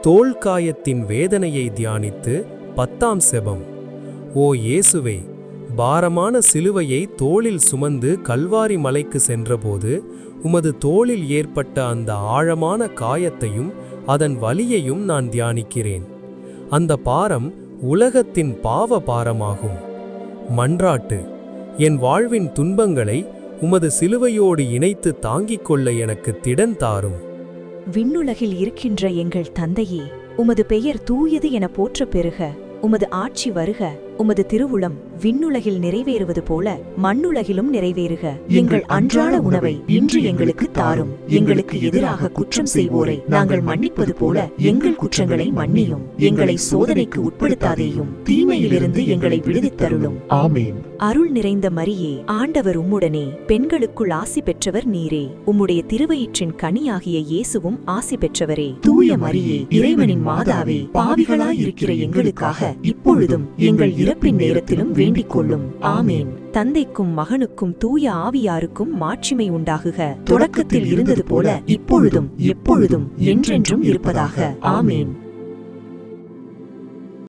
தோள் காயத்தின் வேதனையை தியானித்து 10ஆம் செபம். ஓ இயேசுவே, பாரமான சிலுவையை தோளில் சுமந்து கல்வாரி மலைக்கு சென்றபோது உமது தோளில் ஏற்பட்ட அந்த ஆழமான காயத்தையும் அதன் வலியையும் நான் தியானிக்கிறேன். அந்த பாரம் உலகத்தின் பாவ பாரமாகும். மன்றாட்டு: என் வாழ்வின் துன்பங்களை உமது சிலுவையோடு இணைத்து தாங்கிக் கொள்ள எனக்கு திடன் தாரும். விண்ணுலகில் இருக்கின்ற எங்கள் தந்தையே, உமது பெயர் தூயது என போற்ற பெறுக. உமது ஆட்சி வருக. உமது திருவுளம் விண்ணுலகில் நிறைவேறுவது போல மண்ணுலகிலும் நிறைவேறுக. எங்கள் அன்றாட உணவை இன்று எங்களுக்கு தாரும். எங்களுக்கு எதிராக குற்றம் செய்வோரை நாங்கள் மன்னிப்பது போல எங்கள் குற்றங்களை மன்னியும். எங்களை சோதனைக்கு உட்படுத்தாதேயும், தீமையிலிருந்து எங்களை விடுவித்தருளும். ஆமென். அருள் நிறைந்த மரியே, ஆண்டவர் உம்முடனே, பெண்களுக்குள் ஆசி பெற்றவர் நீரே. உம்முடைய திருவயிற்றின் கனியாகிய இயேசுவும் ஆசி பெற்றவரே. தூய மரியே, இறைவனின் மாதாவே, பாவிகளாயிருக்கிற எங்களுக்காக இப்பொழுதும் எங்கள் இறப்பின் நேரத்திலும் வேண்டிக் கொள்ளும். ஆமேன். தந்தைக்கும் மகனுக்கும் தூய ஆவியாருக்கும் மாட்சிமை உண்டாகுக. தொடக்கத்தில் இருந்தது போல இப்பொழுதும் எப்பொழுதும் என்றென்றும் இருப்பதாக. ஆமேன்.